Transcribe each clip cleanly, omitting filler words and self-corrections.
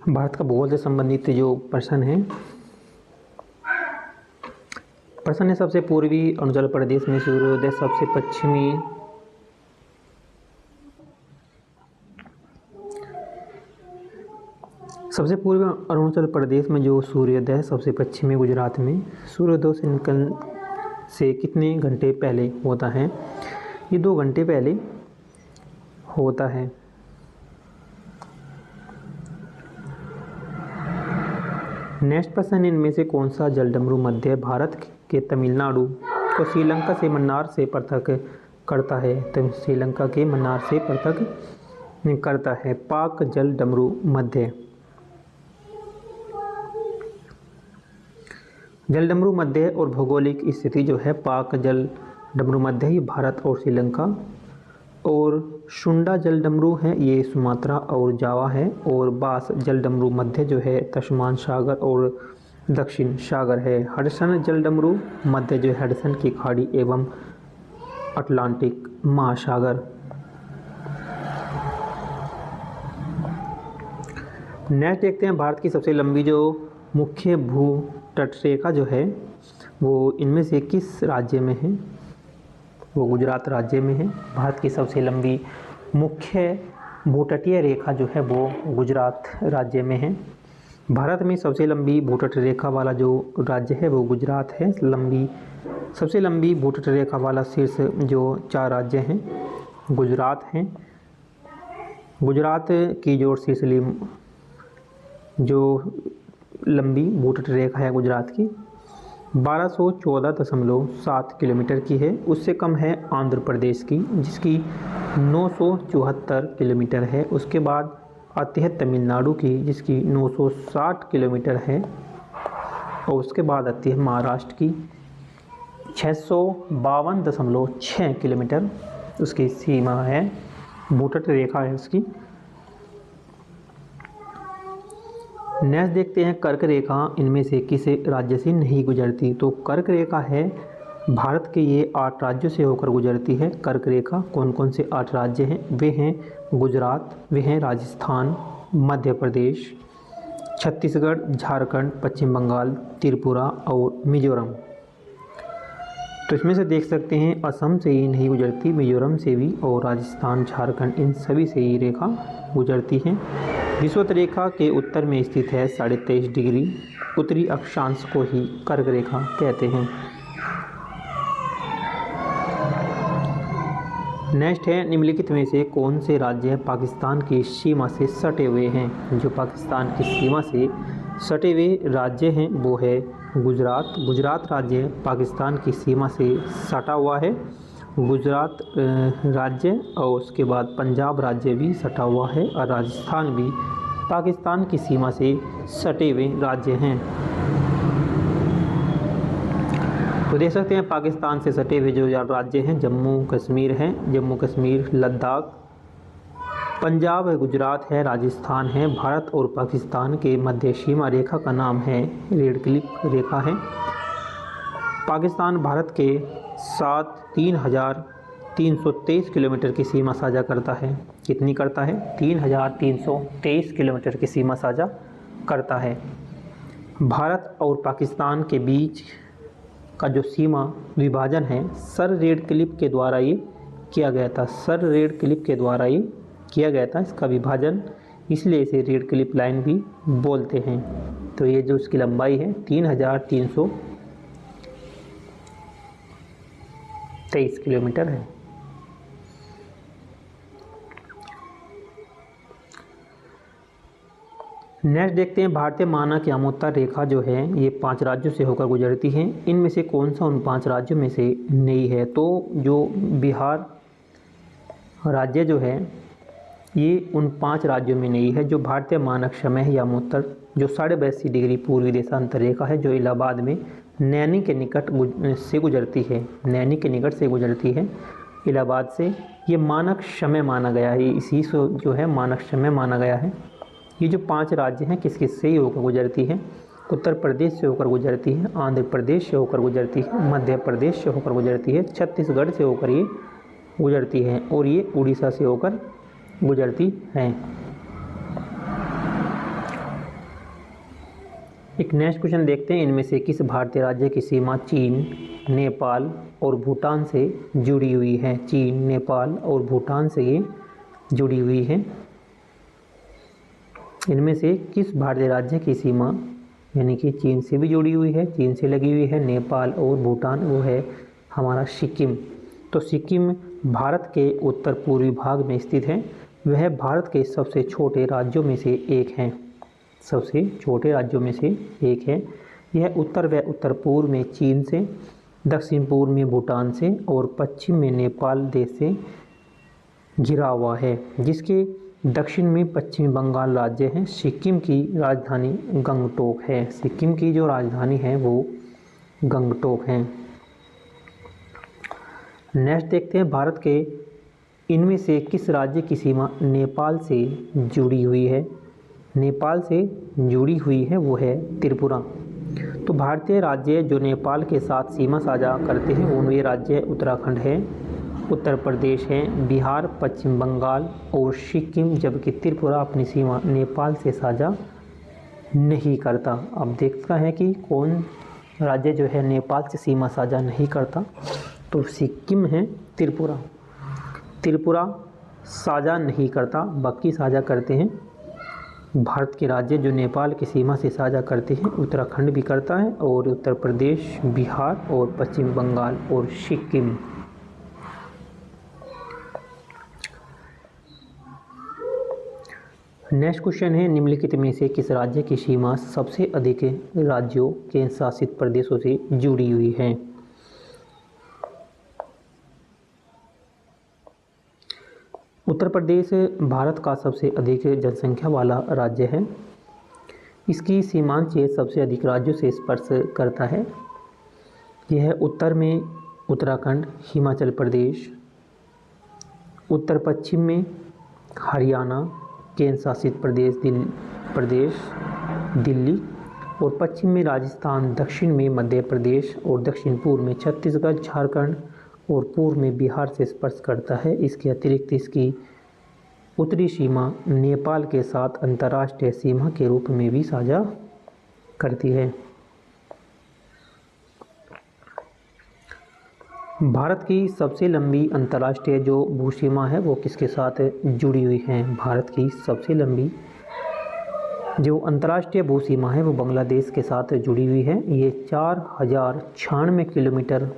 भारत का भूगोल से संबंधित जो प्रश्न है सबसे पूर्वी अरुणाचल प्रदेश में सूर्योदय सबसे पूर्वी अरुणाचल प्रदेश में जो सूर्योदय सबसे पश्चिमी गुजरात में सूर्योदय से कितने घंटे पहले होता है? ये 2 घंटे पहले होता है। नेक्स्ट प्रश्न, इनमें से कौन सा जलडमरू मध्य भारत के तमिलनाडु को श्रीलंका से मन्नार से पृथक करता है? तो श्रीलंका के मन्नार से पृथक करता है। पाक जलडमरू मध्य। जलडमरू मध्य और भौगोलिक स्थिति जो है पाक जलडमरू मध्य ही भारत और श्रीलंका, और शुंडा जलडमरू है ये सुमात्रा और जावा है, और बास जलडमरू मध्य जो है तस्मान सागर और दक्षिण सागर है। हडसन जलडमरू मध्य जो है हडसन की खाड़ी एवं अटलांटिक महासागर। नेक्स्ट देखते हैं, भारत की सबसे लंबी जो मुख्य भू तटरेखा जो है वो इनमें से किस राज्य में है? वो गुजरात राज्य में है। भारत की सबसे लंबी मुख्य भूतटीय रेखा जो है वो गुजरात राज्य में है। भारत में सबसे लंबी भूतट रेखा वाला जो राज्य है वो गुजरात है। सबसे लंबी भूतट रेखा वाला शीर्ष जो 4 राज्य हैं गुजरात हैं। गुजरात की जो शीर्षली जो लंबी भूतट रेखा है गुजरात की 1214.7 किलोमीटर की है। उससे कम है आंध्र प्रदेश की जिसकी 974 किलोमीटर है। उसके बाद आती है तमिलनाडु की जिसकी 960 किलोमीटर है, और उसके बाद आती है महाराष्ट्र की 652.6 किलोमीटर उसकी सीमा है, भूतट रेखा है उसकी। नेक्स्ट देखते हैं, कर्क रेखा इनमें से किस राज्य से नहीं गुजरती? तो कर्क रेखा है भारत के ये 8 राज्यों से होकर गुजरती है। कर्क रेखा कौन कौन से 8 राज्य हैं? वे हैं गुजरात, वे हैं राजस्थान, मध्य प्रदेश, छत्तीसगढ़, झारखंड, पश्चिम बंगाल, त्रिपुरा और मिजोरम। तो इसमें से देख सकते हैं असम से ही नहीं गुजरती, मिजोरम से भी, और राजस्थान, झारखंड इन सभी से ही रेखा गुजरती है। विषुवत रेखा के उत्तर में स्थित है 23.5 डिग्री, उत्तरी अक्षांश को ही कर्क रेखा कहते हैं। नेक्स्ट है, निम्नलिखित में से कौन से राज्य पाकिस्तान की सीमा से सटे हुए हैं? जो पाकिस्तान की सीमा से सटे हुए राज्य हैं वो है गुजरात। गुजरात राज्य पाकिस्तान की सीमा से सटा हुआ है, गुजरात राज्य, और उसके बाद पंजाब राज्य भी सटा हुआ है, और राजस्थान भी पाकिस्तान की सीमा से सटे हुए राज्य हैं। तो देख सकते हैं पाकिस्तान से सटे हुए जो राज्य हैं जम्मू कश्मीर हैं, जम्मू कश्मीर, लद्दाख, पंजाब है, गुजरात है, राजस्थान है। भारत और पाकिस्तान के मध्य सीमा रेखा का नाम है रेड क्लिफ रेखा है। पाकिस्तान भारत के साथ 3,323 किलोमीटर की सीमा साझा करता है। कितनी करता है? 3,323 किलोमीटर की सीमा साझा करता है। भारत और पाकिस्तान के बीच का जो सीमा विभाजन है सर रेड क्लिफ के द्वारा ये किया गया था। सर रेड क्लिफ के द्वारा ये किया गया था इसका विभाजन, इसलिए इसे रेड क्लिफ लाइन भी बोलते हैं। तो ये जो इसकी लंबाई है 3,323 किलोमीटर है। नेक्स्ट देखते हैं, भारतीय मानक यामोत्तर रेखा जो है ये 5 राज्यों से होकर गुजरती है। इनमें से कौन सा उन 5 राज्यों में से नहीं है? तो जो बिहार राज्य जो है ये उन 5 राज्यों में नहीं है। जो भारतीय मानक समय यामोत्तर जो 82.5 डिग्री पूर्वी देशांतर रेखा है जो इलाहाबाद में नैनी के निकट से गुजरती है, नैनी के निकट से गुजरती है इलाहाबाद से, ये मानक समय माना गया है, इसी से जो है मानक समय माना गया है। ये जो 5 राज्य हैं किस किस से ही होकर गुजरती है? उत्तर प्रदेश से होकर गुजरती है, आंध्र प्रदेश से होकर गुजरती है, मध्य प्रदेश से होकर गुजरती है, छत्तीसगढ़ से होकर ये गुजरती है, और ये उड़ीसा से होकर गुजरती हैं। एक नेक्स्ट क्वेश्चन देखते हैं, इनमें से किस भारतीय राज्य की सीमा चीन, नेपाल और भूटान से जुड़ी हुई है? चीन, नेपाल और भूटान से ये जुड़ी हुई है। इनमें से किस भारतीय राज्य की सीमा यानी कि चीन से भी जुड़ी हुई है, चीन से लगी हुई है, नेपाल और भूटान, वो है हमारा सिक्किम। तो सिक्किम भारत के उत्तर पूर्वी भाग में स्थित है। वह भारत के सबसे छोटे राज्यों में से एक है, सबसे छोटे राज्यों में से एक है। यह उत्तर व उत्तर पूर्व में चीन से, दक्षिण पूर्व में भूटान से और पश्चिम में नेपाल देश से घिरा हुआ है, जिसके दक्षिण में पश्चिमी बंगाल राज्य है। सिक्किम की राजधानी गंगटोक है। सिक्किम की जो राजधानी है वो गंगटोक है। नेक्स्ट देखते हैं, भारत के इनमें से किस राज्य की सीमा नेपाल से जुड़ी हुई है? नेपाल से जुड़ी हुई है वो है त्रिपुरा। तो भारतीय राज्य जो नेपाल के साथ सीमा साझा करते हैं उनमें राज्य उत्तराखंड है, उत्तर प्रदेश है, बिहार, पश्चिम बंगाल और सिक्किम, जबकि त्रिपुरा अपनी सीमा नेपाल से साझा नहीं करता। अब देखता है कि कौन राज्य जो है नेपाल से सीमा साझा नहीं करता, तो सिक्किम है, त्रिपुरा। त्रिपुरा साझा नहीं करता, बाकी साझा करते हैं। भारत के राज्य जो नेपाल की सीमा से साझा करते हैं उत्तराखंड भी करता है और उत्तर प्रदेश, बिहार और पश्चिम बंगाल और सिक्किम। नेक्स्ट क्वेश्चन है, निम्नलिखित में से किस राज्य की सीमा सबसे अधिक राज्यों केंद्र शासित प्रदेशों से जुड़ी हुई है? उत्तर प्रदेश भारत का सबसे अधिक जनसंख्या वाला राज्य है। इसकी सीमांत क्षेत्र सबसे अधिक राज्यों से स्पर्श करता है। यह उत्तर में उत्तराखंड, हिमाचल प्रदेश, उत्तर पश्चिम में हरियाणा, केंद्र शासित प्रदेश दिल्ली और पश्चिम में राजस्थान, दक्षिण में मध्य प्रदेश और दक्षिण पूर्व में छत्तीसगढ़, झारखंड और पूर्व में बिहार से स्पर्श करता है। इसके अतिरिक्त इसकी उत्तरी सीमा नेपाल के साथ अंतर्राष्ट्रीय सीमा के रूप में भी साझा करती है। भारत की सबसे लंबी अंतर्राष्ट्रीय जो भूसीमा है वो किसके साथ जुड़ी हुई है? भारत की सबसे लंबी जो अंतर्राष्ट्रीय भूसीमा है वो बांग्लादेश के साथ जुड़ी हुई है। ये 4096 किलोमीटर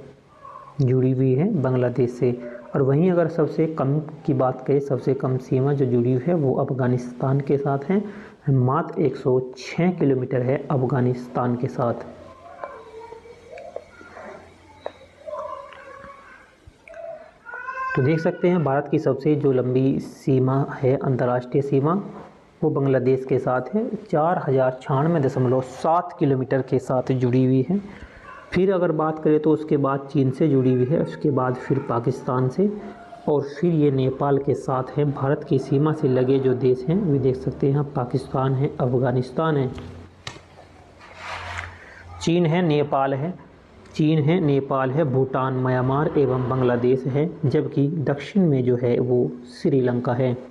जुड़ी हुई है बांग्लादेश से। और वहीं अगर सबसे कम की बात करें, सबसे कम सीमा जो जुड़ी हुई है वो अफ़गानिस्तान के साथ है, मात्र 106 किलोमीटर है अफ़गानिस्तान के साथ। तो देख सकते हैं भारत की सबसे जो लंबी सीमा है अंतर्राष्ट्रीय सीमा वो बांग्लादेश के साथ है, 4096.7 किलोमीटर के साथ जुड़ी हुई है। फिर अगर बात करें तो उसके बाद चीन से जुड़ी हुई है, उसके बाद फिर पाकिस्तान से और फिर ये नेपाल के साथ है। भारत की सीमा से लगे जो देश हैं वे देख सकते हैं, पाकिस्तान है, अफ़गानिस्तान है, चीन है, नेपाल है, चीन है, नेपाल है, भूटान, म्यांमार एवं बांग्लादेश है, जबकि दक्षिण में जो है वो श्रीलंका है।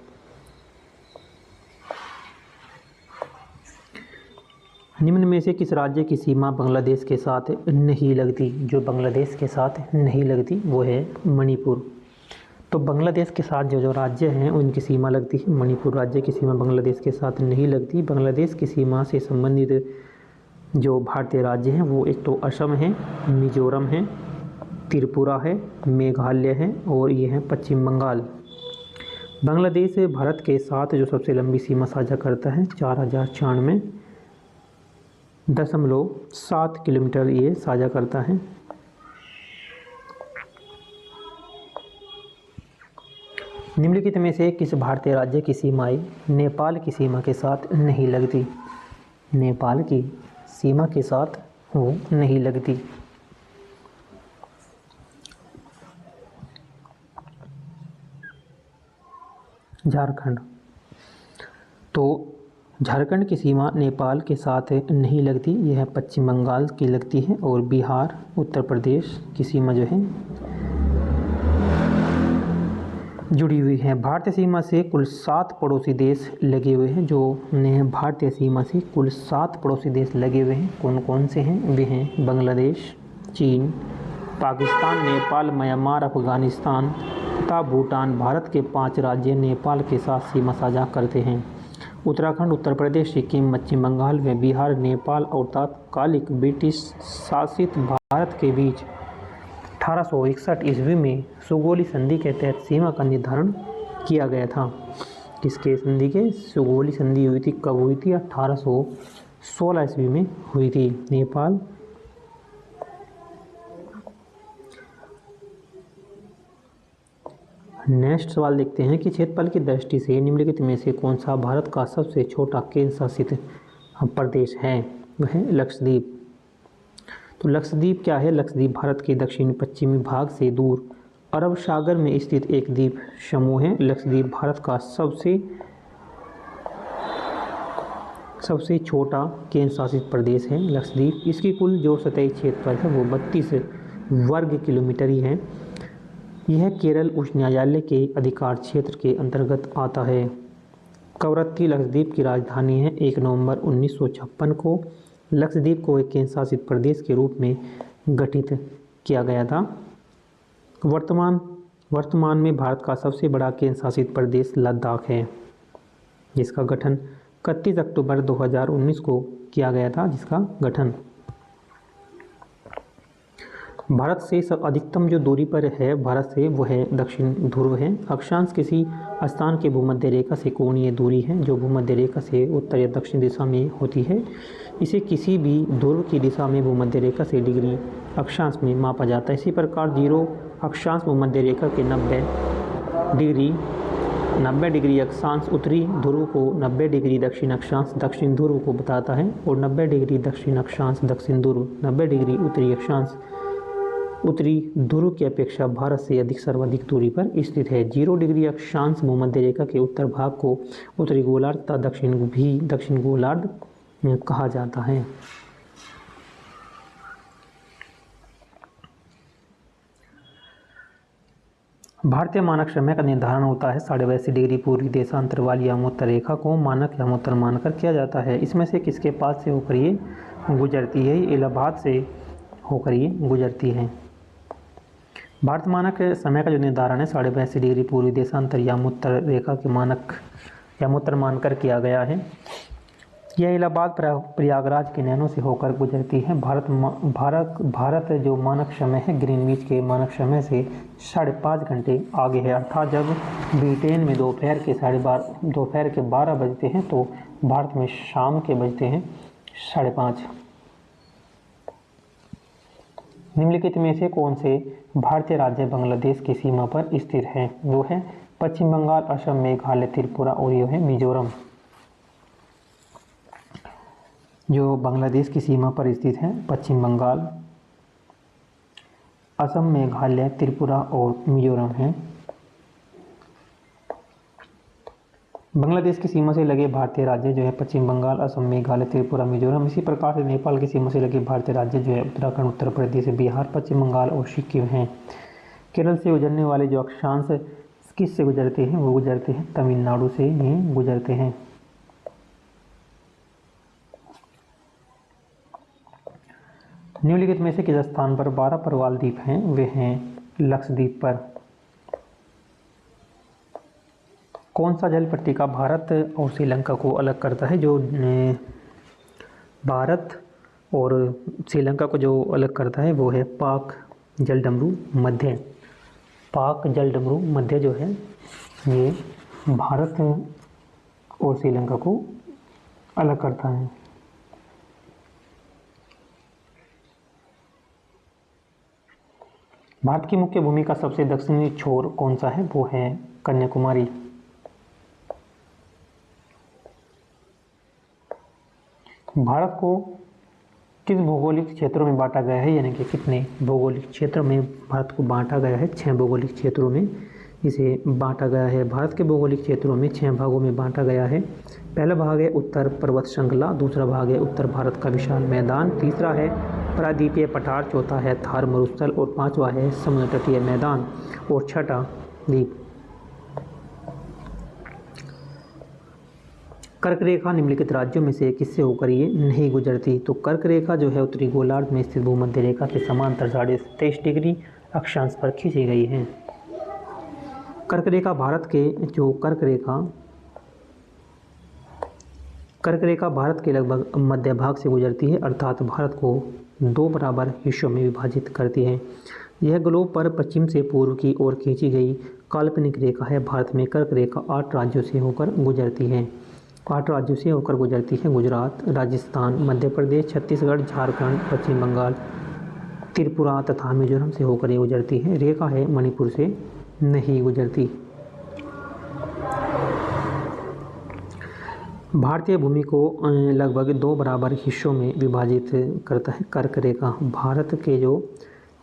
निम्न में से किस राज्य की सीमा बांग्लादेश के साथ नहीं लगती? जो बांग्लादेश के साथ नहीं लगती वो है मणिपुर। तो बांग्लादेश के साथ जो राज्य हैं उनकी सीमा लगती है। मणिपुर राज्य की सीमा बांग्लादेश के साथ नहीं लगती। बांग्लादेश की सीमा से संबंधित जो भारतीय राज्य हैं वो एक तो असम है, मिजोरम है, त्रिपुरा है, मेघालय है और ये है पश्चिम बंगाल। बांग्लादेश भारत के साथ जो सबसे लंबी सीमा साझा करता है 4096.7 किलोमीटर ये साझा करता है। निम्नलिखित में से किस भारतीय राज्य की सीमाएं नेपाल की सीमा के साथ नहीं लगती? नेपाल की सीमा के साथ वो नहीं लगती। झारखंड। तो झारखंड की सीमा नेपाल के साथ नहीं लगती, यह पश्चिम बंगाल की लगती है और बिहार, उत्तर प्रदेश की सीमा जो है जुड़ी हुई हैं। भारतीय सीमा से कुल 7 पड़ोसी देश लगे हुए हैं। जो भारतीय सीमा से कुल 7 पड़ोसी देश लगे हुए हैं, कौन कौन से हैं? वे हैं बांग्लादेश, चीन, पाकिस्तान, नेपाल, म्यांमार, अफगानिस्तान तथा भूटान। भारत के 5 राज्य नेपाल के साथ सीमा साझा करते हैं। उत्तराखंड, उत्तर प्रदेश, सिक्किम, पश्चिम बंगाल व बिहार नेपाल और तात्कालिक ब्रिटिश शासित भारत के बीच 1861 ईस्वी में सुगौली संधि के तहत सीमा का निर्धारण किया गया था। किसके संधि के? सुगौली संधि हुई थी। कब हुई थी? 1816 ईस्वी में हुई थी। नेपाल नेक्स्ट सवाल देखते हैं कि क्षेत्रफल की दृष्टि से निम्नलिखित में से कौन सा भारत का सबसे छोटा केंद्र शासित प्रदेश है? वह है लक्षद्वीप। तो लक्षद्वीप क्या है? लक्षद्वीप भारत के दक्षिण पश्चिमी भाग से दूर अरब सागर में स्थित एक द्वीप समूह है। लक्षद्वीप भारत का सबसे छोटा केंद्र शासित प्रदेश है लक्षद्वीप। इसकी कुल जो सतही क्षेत्रफल है वो 32 वर्ग किलोमीटर ही है। यह केरल उच्च न्यायालय के अधिकार क्षेत्र के अंतर्गत आता है। कवरत्ती लक्षद्वीप की राजधानी है। 1 नवंबर 1956 को लक्षद्वीप को एक केंद्र शासित प्रदेश के रूप में गठित किया गया था। वर्तमान में भारत का सबसे बड़ा केंद्र शासित प्रदेश लद्दाख है, जिसका गठन 31 अक्टूबर 2019 को किया गया था। जिसका गठन भारत से अधिकतम जो दूरी पर है भारत से, वो है दक्षिण ध्रुव है। अक्षांश किसी स्थान के भूमध्य रेखा से कोणीय दूरी है जो भूमध्य रेखा से उत्तर या दक्षिण दिशा में होती है। इसे किसी भी ध्रुव की दिशा में भूमध्य रेखा से डिग्री अक्षांश में मापा जाता है। इसी प्रकार 0 अक्षांश भूमध्य रेखा के 90 डिग्री अक्षांश उत्तरी ध्रुव को, 90 डिग्री दक्षिण अक्षांश दक्षिण ध्रुव को बताता है, और 90 डिग्री दक्षिण अक्षांश दक्षिण ध्रुव, 90 डिग्री उत्तरी अक्षांश उत्तरी ध्रुव की अपेक्षा भारत से सर्वाधिक दूरी पर स्थित है। 0 डिग्री अक्षांश भूमध्य रेखा के उत्तर भाग को उत्तरी गोलार्ध तथा दक्षिण गोलार्ध कहा जाता है। भारतीय मानक समय का निर्धारण होता है 82.5 डिग्री पूर्वी देशांतर वाली यमोत्तर रेखा को मानक यमोत्तर मानकर किया जाता है। इसमें से किसके पास से होकर ये गुजरती है? इलाहाबाद से होकर ये गुजरती है। भारत मानक समय का जो निर्धारण है 82.5 डिग्री पूर्वी देशांतर यमोत्तर रेखा के मानक यमोत्तर मानकर किया गया है। यह इलाहाबाद प्रयागराज के नैनों से होकर गुजरती है। भारत जो मानक समय है ग्रीनविच के मानक समय से 5.5 घंटे आगे है। अर्थात जब ब्रिटेन में दोपहर के 12 बजते हैं तो भारत में शाम के बजते हैं 5:30। निम्नलिखित में से कौन से भारतीय राज्य बांग्लादेश की सीमा पर स्थित है? वो है पश्चिम बंगाल, असम, मेघालय, त्रिपुरा और ये है मिजोरम। जो बांग्लादेश की सीमा पर स्थित है पश्चिम बंगाल, असम, मेघालय, त्रिपुरा और मिजोरम है। बांग्लादेश की सीमा से लगे भारतीय राज्य जो है पश्चिम बंगाल, असम, मेघालय, त्रिपुरा, मिजोरम। इसी प्रकार से नेपाल की सीमा से लगे भारतीय राज्य जो है उत्तराखंड, उत्तर प्रदेश, बिहार, पश्चिम बंगाल और सिक्किम हैं। केरल से गुजरने वाले जो अक्षांश किस से गुजरते हैं? वो गुजरते हैं तमिलनाडु से ही गुजरते हैं। निम्नलिखित में से किस स्थान पर 12 प्रवाल द्वीप हैं? वे हैं लक्षद्वीप पर। कौन सा जल पट्टिका भारत और श्रीलंका को अलग करता है? जो भारत और श्रीलंका को जो अलग करता है वो है पाक जलडमरू मध्य। पाक जलडमरू मध्य जो है ये भारत और श्रीलंका को अलग करता है। भारत की मुख्य भूमि का सबसे दक्षिणी छोर कौन सा है? वो है कन्याकुमारी। भारत को किस भौगोलिक क्षेत्रों में बांटा गया है? यानी कि कितने भौगोलिक क्षेत्रों में भारत को बांटा गया है? 6 भौगोलिक क्षेत्रों में इसे बांटा गया है। भारत के भौगोलिक क्षेत्रों में 6 भागों में बांटा गया है। पहला भाग है उत्तर पर्वत श्रृंखला, दूसरा भाग है उत्तर भारत का विशाल मैदान, तीसरा है प्रायद्वीपीय पठार, चौथा है थार मरुस्थल और 5वां है समुद्र तटीय मैदान और छठा द्वीप। कर्क रेखा निम्नलिखित राज्यों में से किससे होकर ये नहीं गुजरती? तो कर्क रेखा जो है उत्तरी गोलार्ध में स्थित भूमध्य रेखा के समांतर 23.5 डिग्री अक्षांश पर खींची गई है। कर्क रेखा भारत के जो कर्क रेखा भारत के लगभग मध्य भाग से गुजरती है, अर्थात भारत को 2 बराबर हिस्सों में विभाजित करती है। यह ग्लोब पर पश्चिम से पूर्व की ओर खींची गई काल्पनिक रेखा है। भारत में कर्क रेखा 8 राज्यों से होकर गुजरती है। 8 राज्यों से होकर गुजरती है। गुजरात, राजस्थान, मध्य प्रदेश, छत्तीसगढ़, झारखंड, पश्चिम बंगाल, त्रिपुरा तथा मिजोरम से होकर ये गुजरती है। रेखा है मणिपुर से नहीं गुजरती। भारतीय भूमि को लगभग 2 बराबर हिस्सों में विभाजित करता है कर्क रेखा। भारत के जो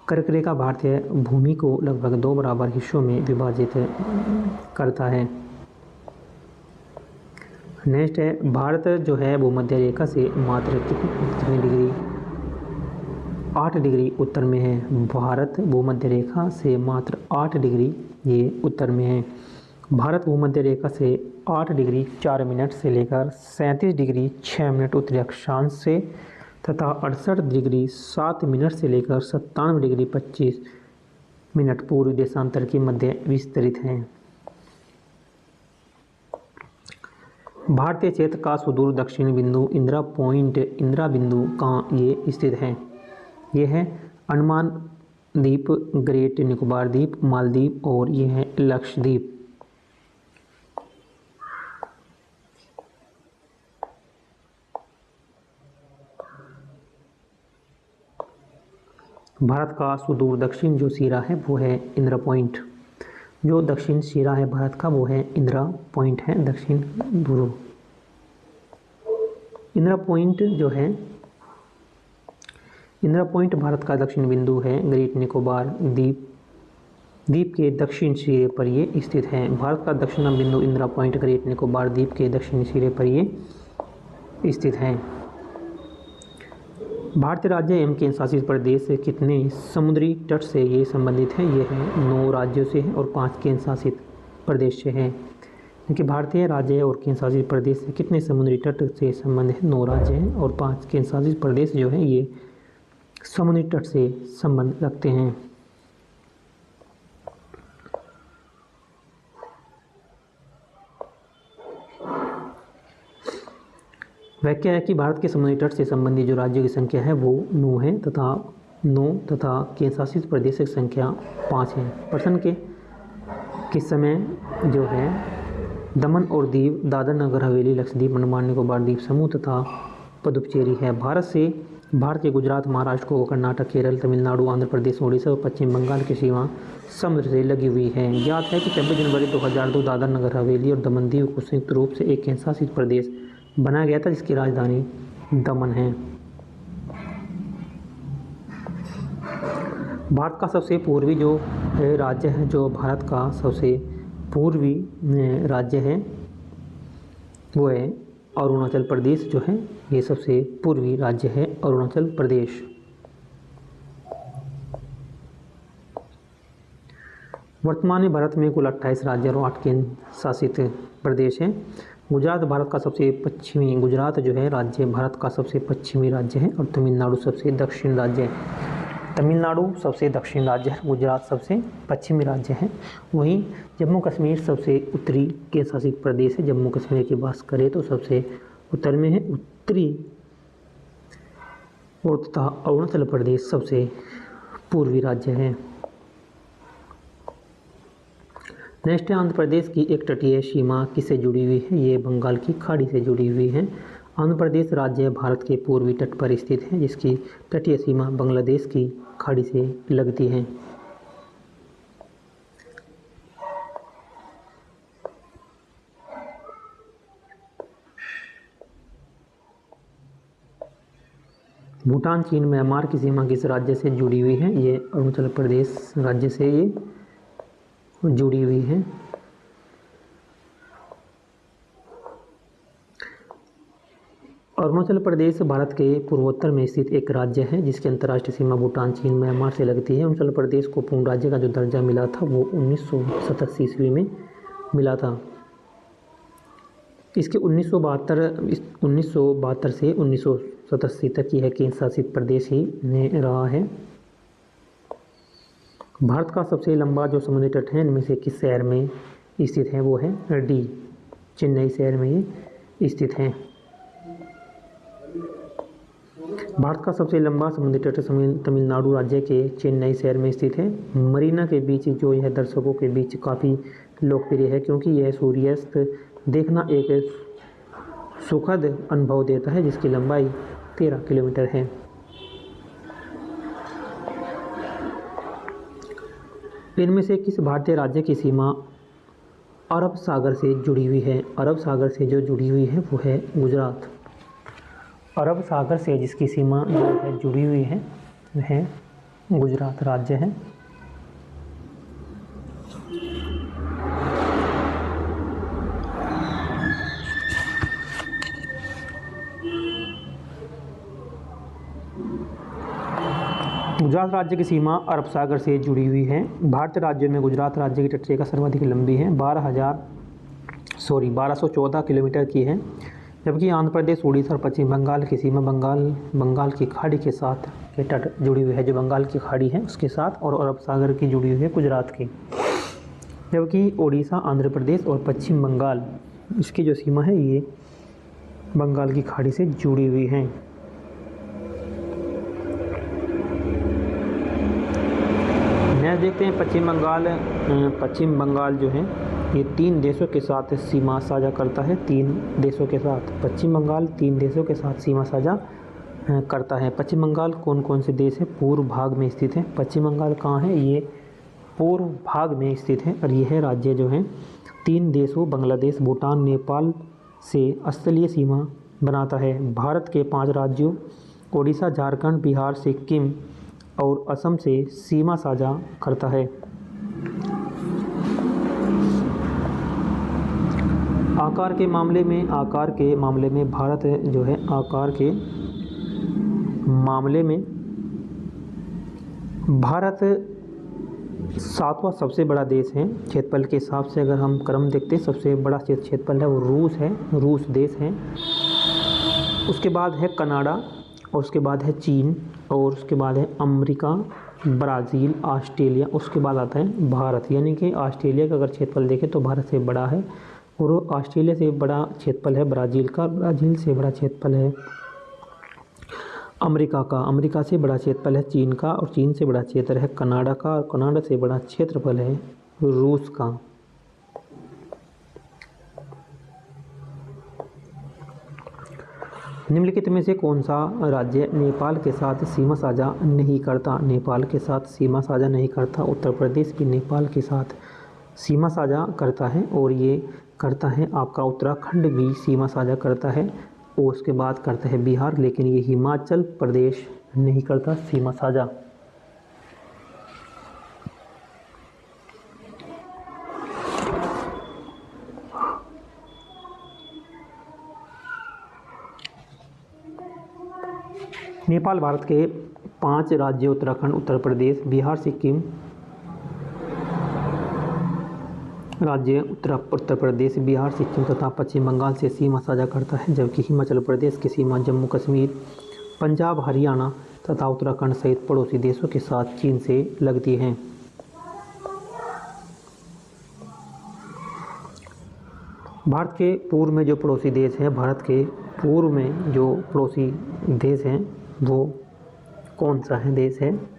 कर्क रेखा भारतीय भूमि को लगभग 2 बराबर हिस्सों में विभाजित करता है। नेक्स्ट है, भारत जो है भूमध्य रेखा से मात्र कितनी डिग्री? 8 डिग्री उत्तर में है। भारत भूमध्य रेखा से मात्र 8 डिग्री ये उत्तर में है। भारत भूमध्य रेखा से 8 डिग्री 4 मिनट से लेकर 37 डिग्री 6 मिनट उत्तरी अक्षांश से तथा 68 डिग्री 7 मिनट से लेकर 97 डिग्री 25 मिनट पूर्वी देशांतर के मध्य विस्तरित है। भारतीय क्षेत्र का सुदूर दक्षिणी बिंदु इंदिरा बिंदु कहाँ ये स्थित है? ये है अंडमान द्वीप, ग्रेट निकोबार द्वीप, मालदीव और ये है लक्षद्वीप। भारत का सुदूर दक्षिण जो सिरा है वो है इंदिरा पॉइंट। जो दक्षिण सिरा है भारत का वो है इंदिरा पॉइंट है, दक्षिण ध्रुव। इंदिरा पॉइंट जो है, इंदिरा पॉइंट भारत का दक्षिण बिंदु है। ग्रेट निकोबार द्वीप के दक्षिण सिरे पर ये स्थित है। भारत का दक्षिण बिंदु इंदिरा पॉइंट ग्रेट निकोबार द्वीप के दक्षिणी सिरे पर ये स्थित है। भारतीय राज्य एवं केंद्र शासित प्रदेश कितने समुद्री तट से ये संबंधित है? ये है 9 राज्यों से है और 5 केंद्र शासित प्रदेश से है। क्योंकि भारतीय राज्य और केंद्र शासित प्रदेश से कितने समुद्री तट से संबंधित है? 9 राज्य हैं और 5 केंद्र शासित प्रदेश जो है ये समुद्री तट से संबंध रखते हैं। व्याख्या है कि भारत के समुद्री तट से संबंधित जो राज्यों की संख्या है वो 9 है तथा केंद्र शासित प्रदेश की संख्या 5 है। प्रश्न के किस समय जो है दमन और दीव, दादर नगर हवेली, लक्षद्वीप, अंडमान निकोबार द्वीप समूह तथा पुदुचेरी है। भारत के गुजरात, महाराष्ट्र, गोवा, कर्नाटक, केरल, तमिलनाडु, आंध्र प्रदेश, ओडिशा और पश्चिम बंगाल की सीमा समुद्र से लगी हुई है। ज्ञात है कि 26 जनवरी 2002 दादर नगर हवेली और दमन दीव को संयुक्त रूप से एक केंद्र शासित प्रदेश बनाया गया था जिसकी राजधानी दमन है। भारत का सबसे पूर्वी जो राज्य है, जो भारत का सबसे पूर्वी राज्य है वो है अरुणाचल प्रदेश जो है, ये सबसे पूर्वी राज्य है अरुणाचल प्रदेश। वर्तमान में भारत में कुल 28 राज्य और 8 केंद्र शासित प्रदेश हैं। गुजरात जो है राज्य भारत का सबसे पश्चिमी राज्य है और तमिलनाडु सबसे दक्षिण राज्य है। तमिलनाडु सबसे दक्षिण राज्य है, गुजरात सबसे पश्चिमी राज्य है। वहीं जम्मू कश्मीर सबसे उत्तरी केंद्र शासित प्रदेश है। जम्मू कश्मीर की बात करें तो सबसे उत्तर में है उत्तरी, और तथा अरुणाचल प्रदेश सबसे पूर्वी राज्य है। नेक्स्ट है आंध्र प्रदेश की एक तटीय सीमा किससे जुड़ी हुई है? ये बंगाल की खाड़ी से जुड़ी हुई है। आंध्र प्रदेश राज्य भारत के पूर्वी तट पर स्थित है जिसकी तटीय सीमा बांग्लादेश की खाड़ी से लगती है। भूटान, चीन, म्यांमार की सीमा किस राज्य से जुड़ी हुई है? ये अरुणाचल प्रदेश राज्य से ये जुड़ी हुई है। अरुणाचल प्रदेश भारत के पूर्वोत्तर में स्थित एक राज्य है जिसकी अंतर्राष्ट्रीय सीमा भूटान, चीन, म्यांमार से लगती है। अरुणाचल प्रदेश को पूर्ण राज्य का जो दर्जा मिला था वो 1987 ईस्वी में मिला था। इसके 1972 से 1987 तक यह केंद्र शासित प्रदेश ही रहा है। भारत का सबसे लंबा जो समुद्री तट है इनमें से किस शहर में स्थित है, वो है डी, चेन्नई शहर में ये स्थित है। भारत का सबसे लंबा समुद्री तट तमिलनाडु राज्य के चेन्नई शहर में स्थित है। मरीना के बीच जो यह दर्शकों के बीच काफ़ी लोकप्रिय है, क्योंकि यह सूर्यास्त देखना एक सुखद अनुभव देता है, जिसकी लंबाई 13 किलोमीटर है। इनमें से किस भारतीय राज्य की सीमा अरब सागर से जुड़ी हुई है? अरब सागर से जो जुड़ी हुई है वो है गुजरात। अरब सागर से जिसकी सीमा जो है जुड़ी हुई है वह गुजरात राज्य है। गुजरात राज्य की सीमा अरब सागर से जुड़ी हुई है। भारतीय राज्यों में गुजरात राज्य की तटरेखा सर्वाधिक लंबी है, 1214 किलोमीटर की है, जबकि आंध्र प्रदेश, उड़ीसा और पश्चिम बंगाल की सीमा बंगाल की खाड़ी के साथ के तट जुड़ी हुई है, जो बंगाल की खाड़ी है उसके साथ, और अरब सागर की जुड़ी हुई है गुजरात की। जबकि उड़ीसा, आंध्र प्रदेश और पश्चिम बंगाल इसकी जो सीमा है ये बंगाल की खाड़ी से जुड़ी हुई है। नेक्स्ट देखते हैं पश्चिम बंगाल जो है ये 3 देशों के साथ सीमा साझा करता है। 3 देशों के साथ पश्चिम बंगाल 3 देशों के साथ सीमा साझा करता है। पश्चिम बंगाल कौन कौन से देश है? पूर्व भाग में स्थित है। पश्चिम बंगाल कहाँ है? ये पूर्व भाग में स्थित है, और यह राज्य जो है 3 देशों बांग्लादेश, भूटान, नेपाल से स्थलीय सीमा बनाता है। भारत के 5 राज्यों ओडिशा, झारखंड, बिहार, सिक्किम और असम से सीमा साझा करता है। आकार के मामले में भारत जो है भारत 7वां सबसे बड़ा देश है। क्षेत्रफल के हिसाब से अगर हम क्रम देखते हैं, सबसे बड़ा क्षेत्रफल है वो रूस देश है। उसके बाद है कनाडा, और उसके बाद है चीन, और उसके बाद है अमेरिका, ब्राज़ील, ऑस्ट्रेलिया, उसके बाद आता है भारत। यानी कि ऑस्ट्रेलिया का अगर क्षेत्रफल देखें तो भारत से बड़ा है, और ऑस्ट्रेलिया से बड़ा क्षेत्रफल है ब्राज़ील का, ब्राज़ील से बड़ा क्षेत्रफल है अमेरिका का, अमेरिका से बड़ा क्षेत्रफल है चीन का, और चीन से बड़ा क्षेत्र है कनाडा का, और कनाडा से बड़ा क्षेत्रफल है रूस का। निम्नलिखित में से कौन सा राज्य नेपाल के साथ सीमा साझा नहीं करता? नेपाल के साथ सीमा साझा नहीं करता। उत्तर प्रदेश भी नेपाल के साथ सीमा साझा करता है, और ये करता है आपका उत्तराखंड भी सीमा साझा करता है, और उसके बाद करता है बिहार, लेकिन ये हिमाचल प्रदेश नहीं करता सीमा साझा। नेपाल भारत के 5 राज्य उत्तराखंड, उत्तर प्रदेश, बिहार, सिक्किम राज्य उत्तर प्रदेश, बिहार, सिक्किम तथा पश्चिम बंगाल से सीमा साझा करता है, जबकि हिमाचल प्रदेश की सीमा जम्मू कश्मीर, पंजाब, हरियाणा तथा उत्तराखंड सहित पड़ोसी देशों के साथ चीन से लगती है। भारत के पूर्व में जो पड़ोसी देश हैं, वो कौन सा देश है?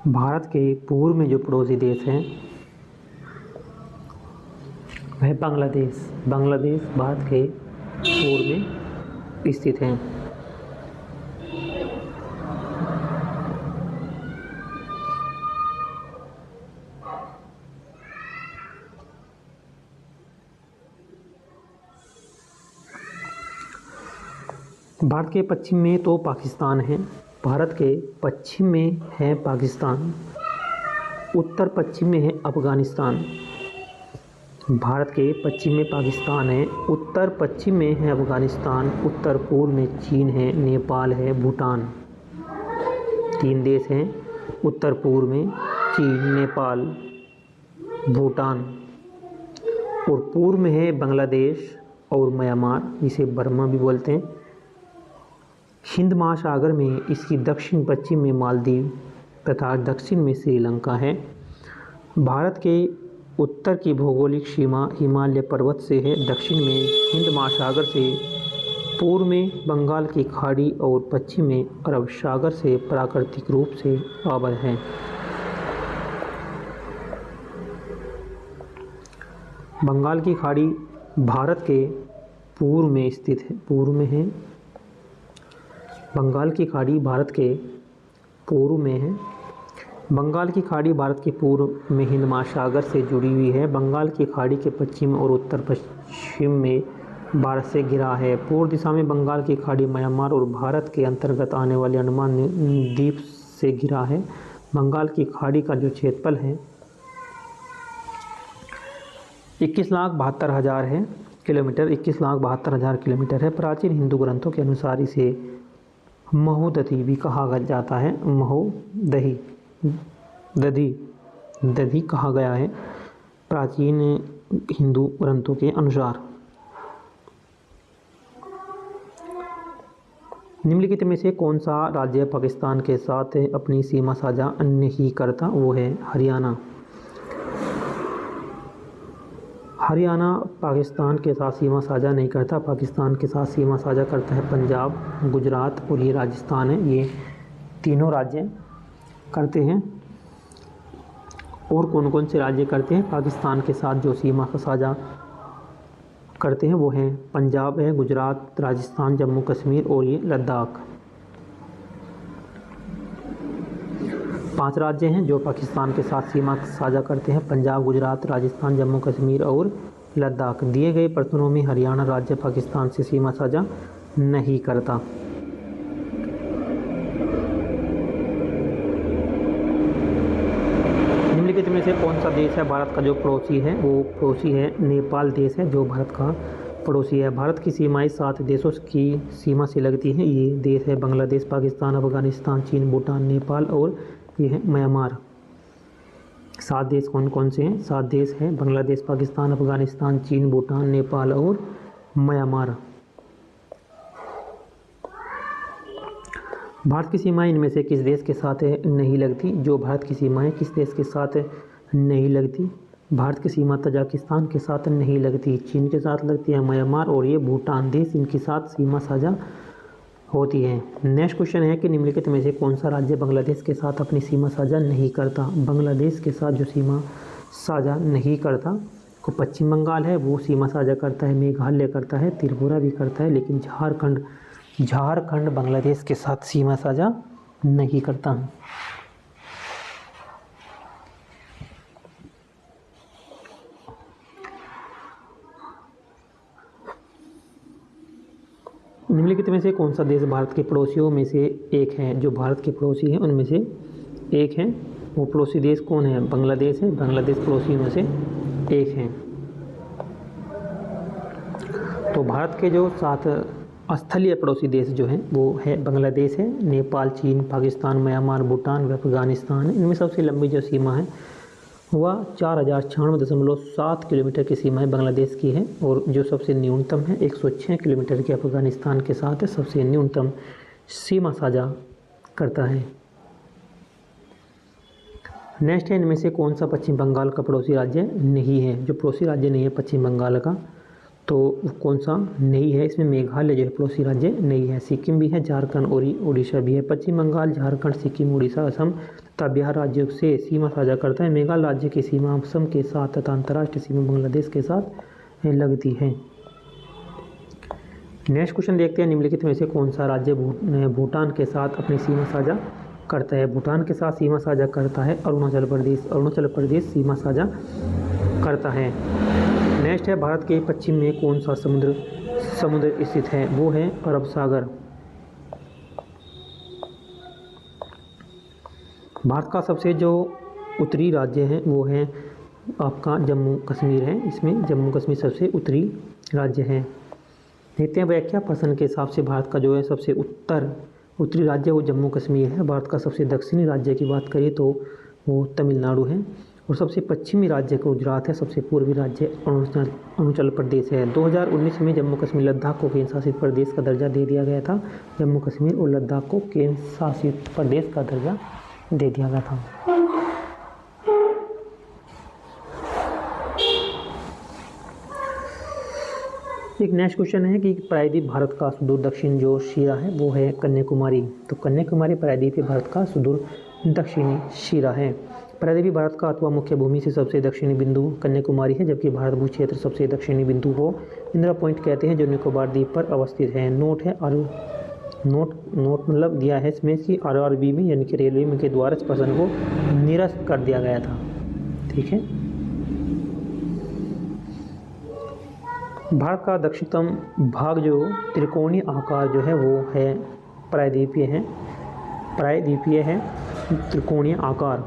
भारत के पूर्व में जो पड़ोसी देश हैं वह बांग्लादेश भारत के पूर्व में स्थित है। भारत के पश्चिम में तो पाकिस्तान है, भारत के पश्चिम में है पाकिस्तान, उत्तर पश्चिम में है अफ़गानिस्तान। भारत के पश्चिम में पाकिस्तान है, उत्तर पश्चिम में है अफ़गानिस्तान, उत्तर पूर्व में चीन है, नेपाल है, भूटान। 3 देश हैं उत्तर पूर्व में, चीन, नेपाल, भूटान, और पूर्व में है बांग्लादेश और म्यांमार, जिसे बर्मा भी बोलते हैं। हिंद महासागर में इसकी दक्षिण पश्चिम में मालदीव तथा दक्षिण में श्रीलंका है। भारत के उत्तर की भौगोलिक सीमा हिमालय पर्वत से है, दक्षिण में हिंद महासागर से, पूर्व में बंगाल की खाड़ी और पश्चिम में अरब सागर से प्राकृतिक रूप से आबद्ध है। बंगाल की खाड़ी भारत के पूर्व में स्थित है, पूर्व में है। बंगाल की खाड़ी भारत के पूर्व में है। बंगाल की खाड़ी भारत के पूर्व में हिंद महासागर से जुड़ी हुई है। बंगाल की खाड़ी के पश्चिम और उत्तर पश्चिम में भारत से घिरा है। पूर्व दिशा में बंगाल की खाड़ी म्यांमार और भारत के अंतर्गत आने वाले अंडमान द्वीप से घिरा है। बंगाल की खाड़ी का जो क्षेत्रफल है 21,72,000 है किलोमीटर, 21,72,000 किलोमीटर है। प्राचीन हिंदू ग्रंथों के अनुसार इसे महोदधि भी कहा जाता है। महोदधि दधि कहा गया है प्राचीन हिंदू ग्रंथों के अनुसार। निम्नलिखित में से कौन सा राज्य पाकिस्तान के साथ अपनी सीमा साझा नहीं करता? वो है हरियाणा। हरियाणा पाकिस्तान के साथ सीमा साझा नहीं करता। पाकिस्तान के साथ सीमा साझा करता है पंजाब, गुजरात और ये राजस्थान है। ये तीनों राज्य करते हैं। और कौन कौन से राज्य करते हैं पाकिस्तान के साथ जो सीमा साझा करते हैं? वो हैं पंजाब है, गुजरात, राजस्थान, जम्मू कश्मीर और ये लद्दाख। 5 राज्य हैं जो पाकिस्तान के साथ सीमा साझा करते हैं: पंजाब, गुजरात, राजस्थान, जम्मू कश्मीर और लद्दाख। दिए गए प्रश्नों में हरियाणा राज्य पाकिस्तान से सीमा साझा नहीं करता। निम्नलिखित में से कौन सा देश है भारत का जो पड़ोसी है? वो पड़ोसी है नेपाल देश है जो भारत का पड़ोसी है। भारत की सीमाएं 7 देशों की सीमा से लगती हैं। ये देश है बांग्लादेश, पाकिस्तान, अफगानिस्तान, चीन, भूटान, नेपाल और ये है म्यांमार। 7 देश कौन कौन से हैं? 7 देश हैं बांग्लादेश, पाकिस्तान, अफगानिस्तान, चीन, भूटान, नेपाल और म्यांमार। भारत की सीमाएं इनमें से किस देश के साथ नहीं लगती? जो भारत की सीमाएं किस देश के साथ नहीं लगती? भारत की सीमा तजाकिस्तान के साथ नहीं लगती, चीन के साथ लगती है, म्यांमार और ये भूटान देश इनके साथ सीमा साझा होती है। नेक्स्ट क्वेश्चन है कि निम्नलिखित में से कौन सा राज्य बांग्लादेश के साथ अपनी सीमा साझा नहीं करता? बांग्लादेश के साथ जो सीमा साझा नहीं करता वो पश्चिम बंगाल है, वो सीमा साझा करता है, मेघालय करता है, त्रिपुरा भी करता है, लेकिन झारखंड बांग्लादेश के साथ सीमा साझा नहीं करता। निम्नलिखित में से कौन सा देश भारत के पड़ोसियों में से एक है? जो भारत के पड़ोसी हैं उनमें से एक है। वो पड़ोसी देश कौन है? बांग्लादेश है। बांग्लादेश पड़ोसियों में से एक है। तो भारत के जो 7 स्थलीय पड़ोसी देश जो हैं वो है बांग्लादेश है, नेपाल, चीन, पाकिस्तान, म्यांमार, भूटान व अफगानिस्तान है। इनमें सबसे लंबी जो सीमा है वह 4096.7 किलोमीटर की सीमाएं बांग्लादेश की है और जो सबसे न्यूनतम है 106 किलोमीटर के अफगानिस्तान के साथ सबसे न्यूनतम सीमा साझा करता है। नेक्स्ट है इनमें से कौन सा पश्चिम बंगाल का पड़ोसी राज्य नहीं है? जो पड़ोसी राज्य नहीं है पश्चिम बंगाल का तो कौन सा नहीं है? इसमें मेघालय जो है पड़ोसी राज्य नहीं है। सिक्किम भी है, झारखंड और उड़ीसा भी है। पश्चिम बंगाल, झारखंड, सिक्किम, उड़ीसा, असम तथा बिहार राज्यों से सीमा साझा करता है। मेघालय राज्य की सीमा असम के साथ तथा अंतर्राष्ट्रीय सीमा बांग्लादेश के साथ लगती है। नेक्स्ट क्वेश्चन देखते हैं निम्नलिखित में से कौन सा राज्य भूटान के साथ अपनी सीमा साझा करता है? भूटान के साथ सीमा साझा करता है अरुणाचल प्रदेश। अरुणाचल प्रदेश सीमा साझा करता है। नेक्स्ट है भारत के पश्चिम में कौन सा समुद्र स्थित है? वो है अरब सागर। भारत का सबसे जो उत्तरी राज्य है वो है आपका जम्मू कश्मीर है। इसमें जम्मू कश्मीर सबसे उत्तरी राज्य है। देखते हैं व्याख्या प्रश्न के हिसाब से भारत का जो है सबसे उत्तरी राज्य वो जम्मू कश्मीर है। भारत का सबसे दक्षिणी राज्य की बात करें तो वो तमिलनाडु है। और सबसे पश्चिमी राज्य गुजरात है, सबसे पूर्वी राज्य अरुणाचल प्रदेश है। 2019 में जम्मू कश्मीर लद्दाख को केंद्र शासित प्रदेश का दर्जा दे दिया गया था। जम्मू कश्मीर और लद्दाख को केंद्र शासित प्रदेश का दर्जा दे दिया गया था। एक नेक्स्ट क्वेश्चन है कि प्रायद्वीप भारत का सुदूर दक्षिण जो शिरा है वो है कन्याकुमारी। तो कन्याकुमारी प्रायद्वीप भारत का सुदूर दक्षिणी शिरा है। प्रायद्वीप भारत का अथवा मुख्य भूमि से सबसे दक्षिणी बिंदु कन्याकुमारी है, जबकि भारत भू क्षेत्र सबसे दक्षिणी बिंदु को इंदिरा पॉइंट कहते हैं, जो निकोबार द्वीप पर अवस्थित है। नोट है और नोट मतलब दिया है इसमें कि आरआरबी में यानी कि रेलवे में के द्वारा इस प्रश्न को निरस्त कर दिया गया था। ठीक है। भारत का दक्षिणतम भाग जो त्रिकोणीय आकार जो है वो है प्रायद्वीपीय है त्रिकोणीय आकार।